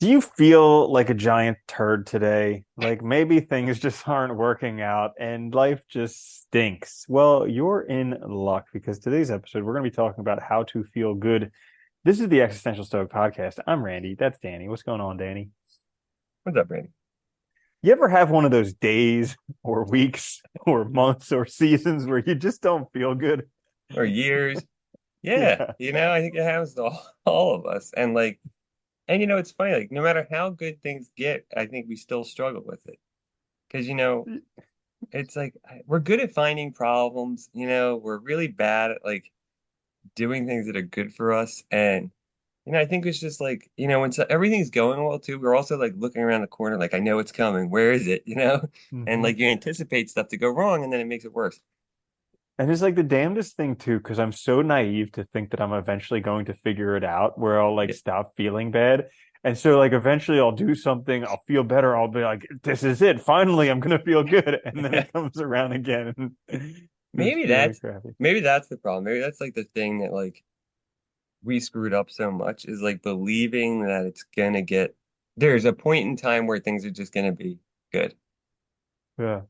Do you feel like a giant turd today? Like maybe things just aren't working out and life just stinks. Well, you're in luck because today's episode, we're going to be talking about how to feel good. This is the Existential Stoic podcast. I'm Randy. That's Danny. What's going on, Danny? What's up, Randy? You ever have one of those days or weeks or months or seasons where you just don't feel good? Or years? Yeah, Yeah. I think it happens to all of us. And it's funny, like no matter how good things get, I think we still struggle with it. Because it's like we're good at finding problems, we're really bad at like doing things that are good for us. And I think it's just like, when everything's going well too, we're also like looking around the corner, like I know it's coming. Where is it? And Hmm. like you anticipate stuff to go wrong and then it makes it worse. And it's like the damnedest thing too, because I'm so naive to think that I'm eventually going to figure it out where I'll like Yeah. stop feeling bad. And so like eventually I'll do something, I'll feel better, I'll be like, this is it. Finally, I'm gonna feel good. And then it comes around again and it's Maybe feeling that's crappy. maybe that's the problem. Maybe that's like the thing that like we screwed up so much is like believing that it's gonna get there's a point in time where things are just gonna be good. Yeah.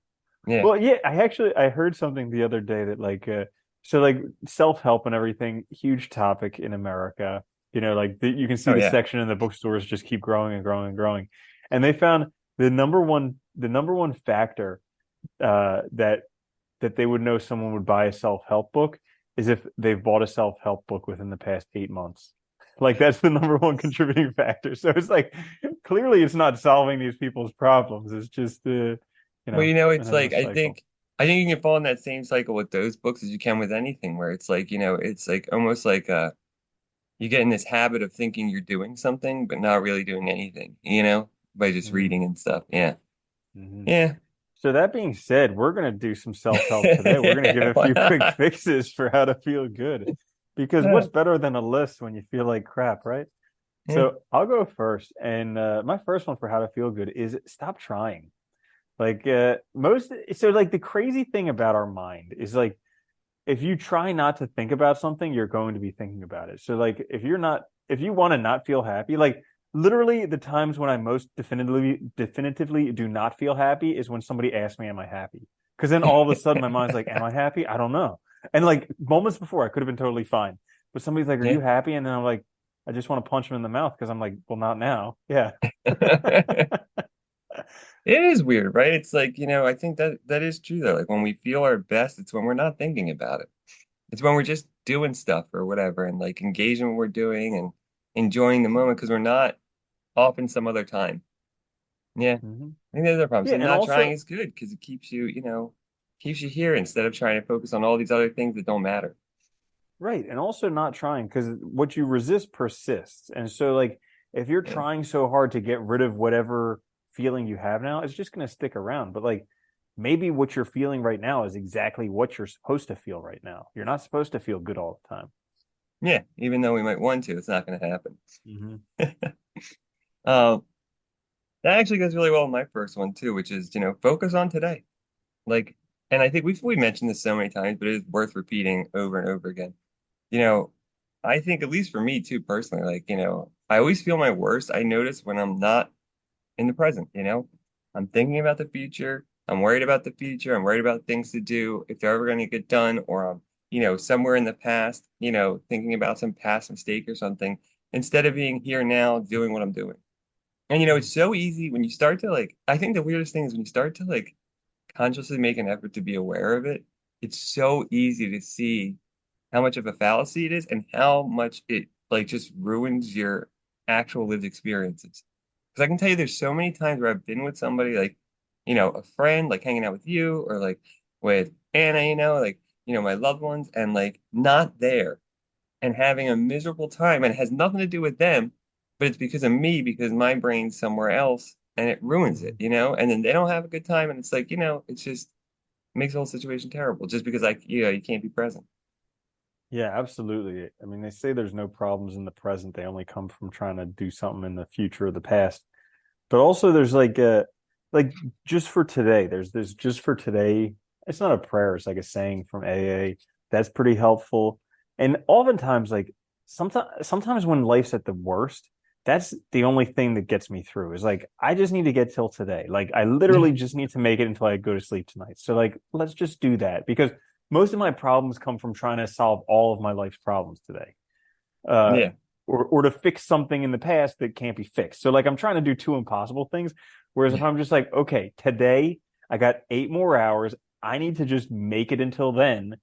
Yeah. Well, yeah, I heard something the other day that so like self-help and everything, huge topic in America. Like you can see Oh the yeah. section in the bookstores just keep growing and growing and growing. And they found the number one factor that they would know someone would buy a self-help book is if they've bought a self-help book within the past 8 months. Like that's the number one contributing factor. So it's like clearly it's not solving these people's problems. It's just Well, an it's like endless cycle. I think you can fall in that same cycle with those books as you can with anything where it's like, it's like almost like you get in this habit of thinking you're doing something but not really doing anything, by just Mm-hmm. reading and stuff. Yeah. Mm-hmm. Yeah. So that being said, we're going to do some self-help today. We're going to give a Why few quick not? fixes for how to feel good. Because what's better than a list when you feel like crap, right? Yeah. So I'll go first. And my first one for how to feel good is stop trying. Like the crazy thing about our mind is like if you try not to think about something, you're going to be thinking about it. So like if you want to not feel happy, like literally the times when I most definitively do not feel happy is when somebody asks me, am I happy? Because then all of a sudden my mind's like, am I happy? I don't know. And like moments before I could have been totally fine. But somebody's like, are Yeah. you happy? And then I'm like, I just want to punch him in the mouth because I'm like, well, not now. Yeah. It is weird, right? It's like, I think that is true though. Like when we feel our best, it's when we're not thinking about it. It's when we're just doing stuff or whatever and like engaging what we're doing and enjoying the moment because we're not off in some other time. Yeah. Hmm. I think there's a problem. Yeah. So And not trying also, is good because it keeps you here instead of trying to focus on all these other things that don't matter. right. And also not trying because what you resist persists. And so, like, if you're Yeah. trying so hard to get rid of whatever feeling you have now, it's just going to stick around. But, like, maybe what you're feeling right now is exactly what you're supposed to feel right now. You're not supposed to feel good all the time. Yeah. Even though we might want to, it's not going to happen. Hmm. Um, that actually goes really well with my first one too, which is, focus on today. Like, and I think we mentioned this so many times, but it is worth repeating over and over again. You know, I think at least for me too, personally, like, I always feel my worst. I notice when I'm not in the present, I'm thinking about the future. I'm worried about the future. I'm worried about things to do if they're ever going to get done, or I'm, somewhere in the past, thinking about some past mistake or something, instead of being here now doing what I'm doing. And it's so easy when you start to like, I think the weirdest thing is when you start to like consciously make an effort to be aware of it, it's so easy to see how much of a fallacy it is and how much it like just ruins your actual lived experiences. Because I can tell you there's so many times where I've been with somebody like, a friend, like hanging out with you or like with Anna, like, my loved ones and like not there and having a miserable time and it has nothing to do with them, but it's because of me because my brain's somewhere else and it ruins it, Hmm. and then they don't have a good time and it's like, it's just makes the whole situation terrible just because like, you can't be present. Yeah, absolutely. I mean, they say there's no problems in the present. They only come from trying to do something in the future or the past. But also there's like just for today, there's this just for today. It's not a prayer, it's like a saying from AA. That's pretty helpful. And oftentimes, like sometimes when life's at the worst, that's the only thing that gets me through is like I just need to get till today. Like I Yeah. literally just need to make it until I go to sleep tonight. So like let's just do that because most of my problems come from trying to solve all of my life's problems today. Uh Yeah. or to fix something in the past that can't be fixed. So like I'm trying to do two impossible things. Whereas if Yeah. I'm just like, okay, today I got 8 more hours, I need to just make it until then.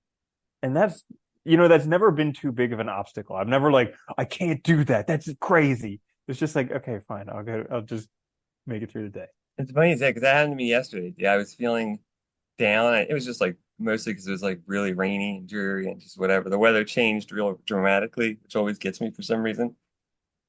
And that's never been too big of an obstacle. I've never like, I can't do that. That's crazy. It's just like, okay, fine. I'll just make it through the day. It's funny you say because that happened to me yesterday. Yeah, I was feeling down. It was just like mostly because it was like really rainy and dreary and just whatever. The weather changed real dramatically, which always gets me for some reason.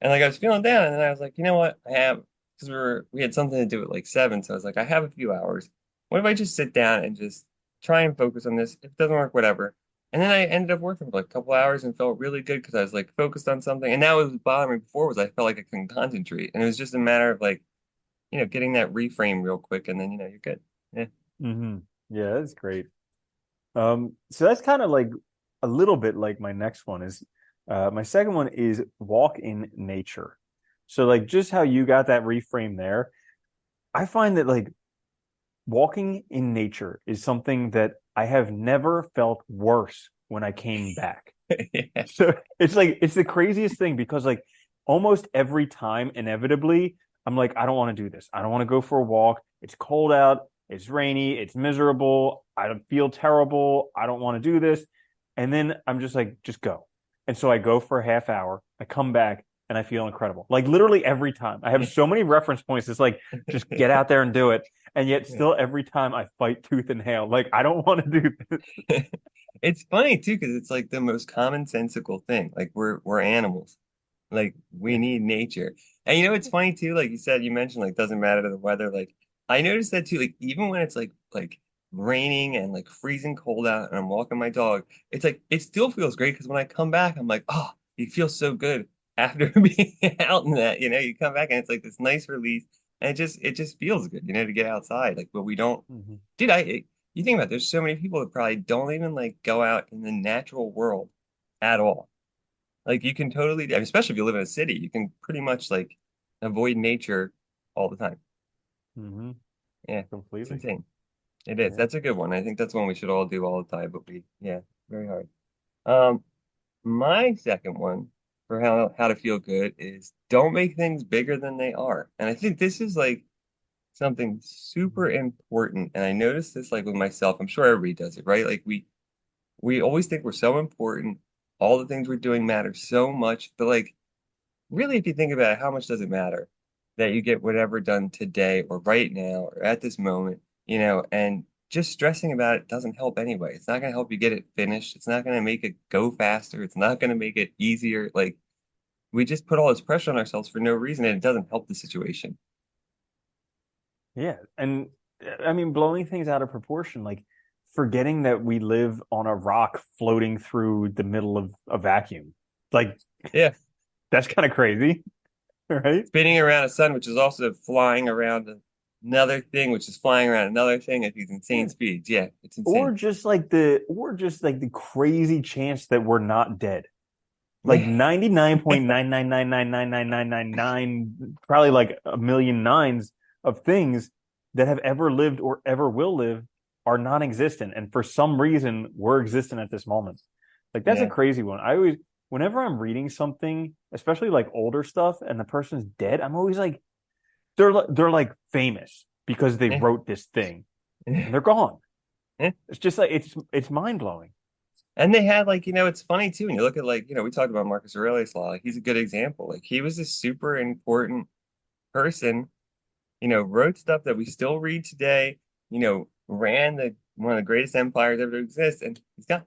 And like I was feeling down, and then I was like, you know what? I have because we had something to do at like 7, so I was like, I have a few hours. What if I just sit down and just try and focus on this? If it doesn't work, whatever. And then I ended up working for like a couple hours and felt really good because I was like focused on something. And now what was bothering me before was I felt like I couldn't concentrate, and it was just a matter of like getting that reframe real quick, and then you're good. Yeah. Hmm. Yeah, that's great. So that's kind of like a little bit like my next one is my second one is walk in nature. So like just how you got that reframe there, I find that like walking in nature is something that I have never felt worse when I came back. Yeah. So it's like it's the craziest thing because like almost every time, inevitably, I'm like, I don't want to do this. I don't want to go for a walk. It's cold out. It's rainy. It's miserable. I don't feel terrible. I don't want to do this. And then I'm just like, just go. And so I go for a half hour. I come back and I feel incredible. Like literally every time. I have so many reference points. It's like, just get out there and do it. And yet still every time I fight tooth and nail. Like I don't want to do this. It's funny too because it's like the most commonsensical thing. Like we're animals. Like we Yeah. need nature. And it's funny too, like you mentioned like doesn't matter the weather. Like I noticed that too, like even when it's like raining and like freezing cold out and I'm walking my dog, it's like it still feels great because when I come back, I'm like, oh, you feel so good after being out in that, you come back and it's like this nice release and it just feels good, to get outside. Like, but we don't, Mhm. dude, you think about it, there's so many people that probably don't even like go out in the natural world at all. Like you can totally, I mean, especially if you live in a city, you can pretty much like avoid nature all the time. Mhm. Yeah, it's Completely. insane. It is. Yeah. That's a good one. I think that's one we should all do all the time, but yeah, very hard. Um, my second one for how to feel good is don't make things bigger than they are. And I think this is like something super Mhm. important. And I noticed this like with myself. I'm sure everybody does it, right? Like we always think we're so important. All the things we're doing matter so much, but like really, if you think about it, how much does it matter that you get whatever done today or right now or at this moment, and just stressing about it doesn't help anyway. It's not going to help you get it finished. It's not going to make it go faster. It's not going to make it easier. Like we just put all this pressure on ourselves for no reason and it doesn't help the situation. Yeah. And I mean, blowing things out of proportion, like forgetting that we live on a rock floating through the middle of a vacuum. Like Yeah. that's kind of crazy, right? Spinning around a sun, which is also flying around another thing, which is flying around another thing at these insane Yeah. speeds. Yeah, it's Or insane. just like the crazy chance that we're not dead. Like Yeah. 99.999999999, probably like a million nines of things that have ever lived or ever will live are non-existent. And for some reason, we're existent at this moment. Like that's a Yeah. crazy one. Whenever I'm reading something, especially like older stuff, and the person's dead, I'm always like, they're like famous because they Yeah. wrote this thing Yeah. and they're gone. Yeah. It's just like it's mind blowing. And they had like, it's funny too, when you look at like, we talked about Marcus Aurelius Law, like he's a good example. Like he was a super important person, wrote stuff that we still read today, ran the one of the greatest empires ever to exist, and he's gone,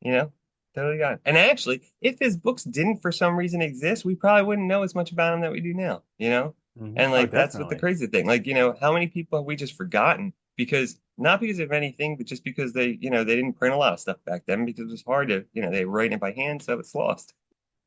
you know, totally gone. And actually, if his books didn't for some reason exist, we probably wouldn't know as much about him that we do now. Hmm. And Oh, like that's what the definitely. crazy thing. Like, how many people have we just forgotten because not because of anything, but just because they didn't print a lot of stuff back then because it was hard to, they were writing it by hand, so it's lost.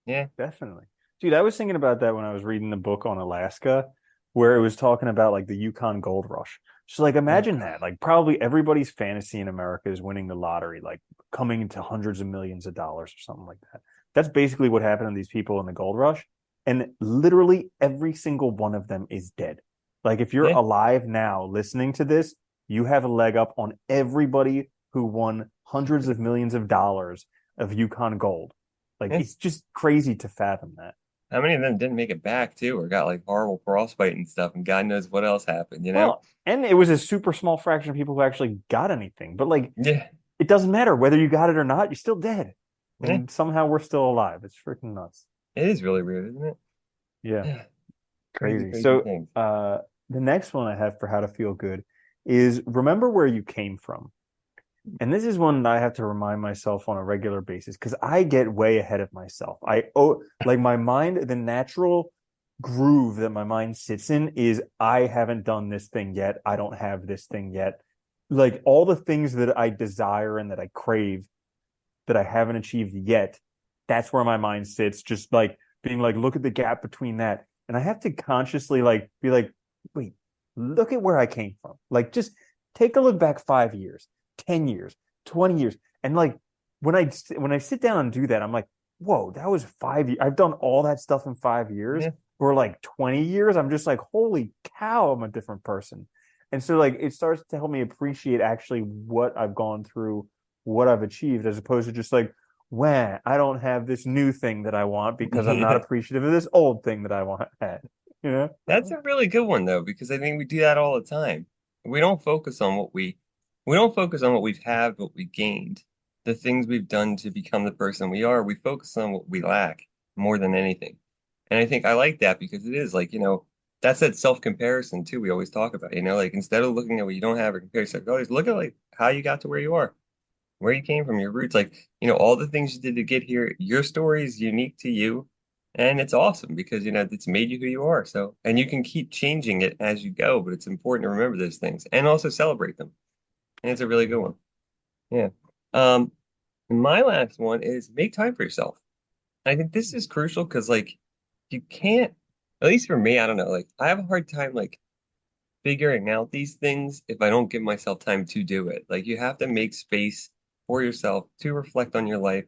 Yeah. Definitely. Dude, I was thinking about that when I was reading the book on Alaska, where it was talking about like the Yukon Gold Rush. So like Oh imagine God. that. Like probably everybody's fantasy in America is winning the lottery, like coming into hundreds of millions of dollars or something like that. That's basically what happened to these people in the gold rush. And literally every single one of them is dead. Like if you're Yeah, alive now listening to this, you have a leg up on everybody who won hundreds of millions of dollars of Yukon Gold. Like yeah. it's just crazy to fathom that. How many of them didn't make it back too, or got like horrible frostbite and stuff, and God knows what else happened, you know? Well, and it was a super small fraction of people who actually got anything. But like Yeah, it doesn't matter whether you got it or not, you're still dead. yeah. And somehow we're still alive. It's freaking nuts. It is really weird, isn't it? Yeah, Yeah, crazy, crazy. crazy So things. the next one I have for how to feel good is remember where you came from. And this is one that I have to remind myself on a regular basis because I get way ahead of myself. Like my mind, the natural groove that my mind sits in is I haven't done this thing yet. I don't have this thing yet. Like all the things that I desire and that I crave that I haven't achieved yet, that's where my mind sits, just like being like, look at the gap between that. And I have to consciously like be like, wait, look at where I came from. Like just take a look back 5 years, 10 years, 20 years. And like when I sit down and do that, I'm like, whoa, that was 5 years. I've done all that stuff in 5 years. Yeah, Or like 20 years. I'm just like, holy cow, I'm a different person. And so like it starts to help me appreciate actually what I've gone through, what I've achieved, as opposed to just like, wah, I don't have this new thing that I want because I'm not yeah. appreciative of this old thing that I want had. You know? That's a really good one though, because I think we do that all the time. We don't focus on we don't focus on what we've had, what we gained, the things we've done to become the person we are. We focus on what we lack more than anything. And I think I like that because it is like, that's that self-comparison too we always talk about, like instead of looking at what you don't have or compare yourself, always look at like how you got to where you are, where you came from, your roots, like, all the things you did to get here. Your story is unique to you. And it's awesome because, it's made you who you are. So, and you can keep changing it as you go, but it's important to remember those things and also celebrate them. And it's a really good one. Yeah. Um, my last one is make time for yourself. I think this is crucial because, like, you can't, at least for me, I don't know, like, I have a hard time, like, figuring out these things if I don't give myself time to do it. Like you have to make space for yourself to reflect on your life,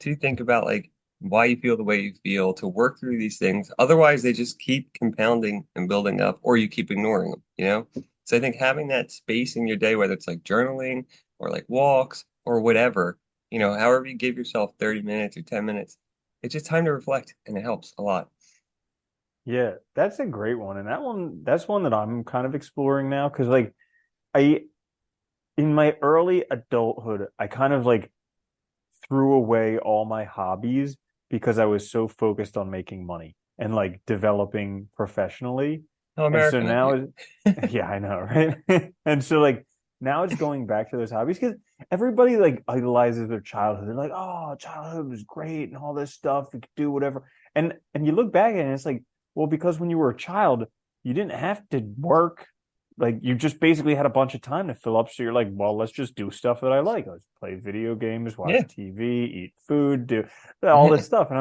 to think about like why you feel the way you feel, to work through these things. Otherwise, they just keep compounding and building up, or you keep ignoring them. So I think having that space in your day, whether it's like journaling or like walks or whatever, however you give yourself 30 minutes or 10 minutes, it's just time to reflect and it helps a lot. Yeah, that's a great one. And that's one that I'm kind of exploring now because like I in my early adulthood, I kind of like threw away all my hobbies because I was so focused on making money and like developing professionally. How And so American of you. now, yeah, I know, right? And so like now it's going back to those hobbies because everybody like idolizes their childhood. They're like, oh, childhood was great and all this stuff. You could do whatever. And you look back at it and it's like, well, because when you were a child, you didn't have to work, like you just basically had a bunch of time to fill up. So you're like, well, let's just do stuff that I like. Let's play video games, watch Yeah. TV, eat food, do all this stuff. And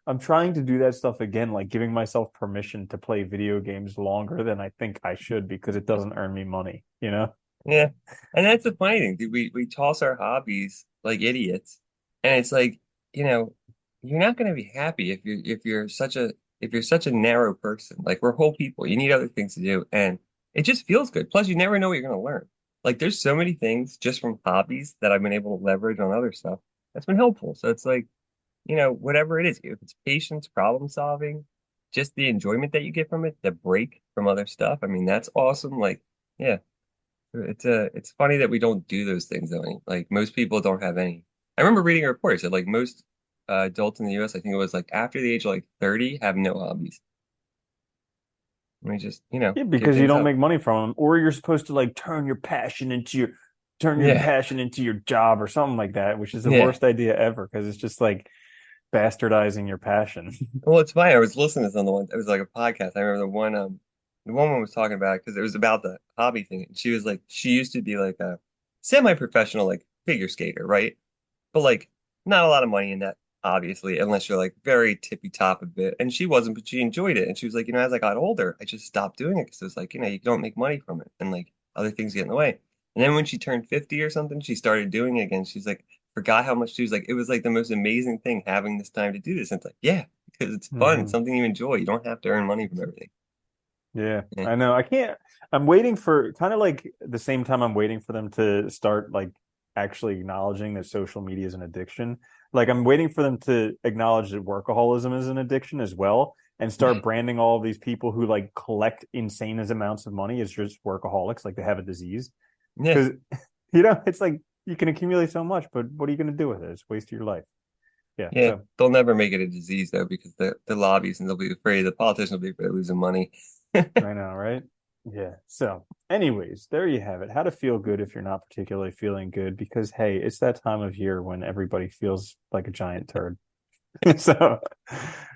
I'm trying to do that stuff again, like giving myself permission to play video games longer than I think I should because it doesn't earn me money, you know? Yeah. And that's the funny thing, dude. We toss our hobbies like idiots. And it's like, you know, you're not gonna be happy if you're such a narrow person. Like we're whole people. You need other things to do. And it just feels good. Plus you never know what you're gonna learn. Like there's so many things just from hobbies that I've been able to leverage on other stuff. That's been helpful. So it's like, whatever it is, if it's patience, problem solving, just the enjoyment that you get from it, the break from other stuff. I mean, that's awesome. Like, yeah. It's funny that we don't do those things though. Like most people don't have any. I remember reading a report that said like most adults in the US, I think it was like after the age of like 30, have no hobbies. And we just, Yeah, give because you things don't up. make money from them, or you're supposed to like turn your Yeah, passion into your job or something like that, which is the yeah. worst idea ever because it's just like bastardizing your passion. Well, it's funny. I was listening to this on the one. It was like a podcast. I remember the woman was talking about it because it was about the hobby thing. And she was like, she used to be like a semi-professional like figure skater, right? But like not a lot of money in that, obviously, unless you're like very tippy top of it. And she wasn't, but she enjoyed it. And she was like, as I got older, I just stopped doing it because it was like, you don't make money from it, and like other things get in the way. And then when she turned 50 or something, she started doing it again. She's like, forgot how much she was like, it was like the most amazing thing having this time to do this. And it's like, yeah, because it's fun. It's Hmm. something you enjoy. You don't have to earn money from everything. Yeah, Yeah. I know. I can't. I'm waiting for kind of like the same time I'm waiting for them to start like actually acknowledging that social media is an addiction. Like I'm waiting for them to acknowledge that workaholism is an addiction as well and start branding all of these people who like collect insane amounts of money as just workaholics, like they have a disease. Yeah. Because it's like you can accumulate so much, but what are you going to do with it? It's a waste of your life. Yeah. Yeah. So They'll never make it a disease though, because the lobbies and they'll be afraid, the politicians will be afraid of losing money. I know, right? Yeah. So, anyways, there you have it. How to feel good if you're not particularly feeling good, because hey, it's that time of year when everybody feels like a giant turd. So,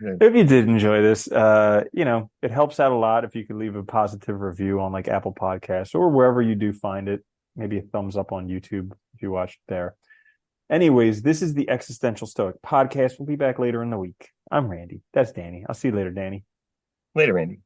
Yeah. if you did enjoy this, it helps out a lot if you could leave a positive review on like Apple Podcasts or wherever you do find it. Maybe a thumbs up on YouTube if you watched there. Anyways, this is the Existential Stoic podcast. We'll be back later in the week. I'm Randy. That's Danny. I'll see you later, Danny. Later, Randy.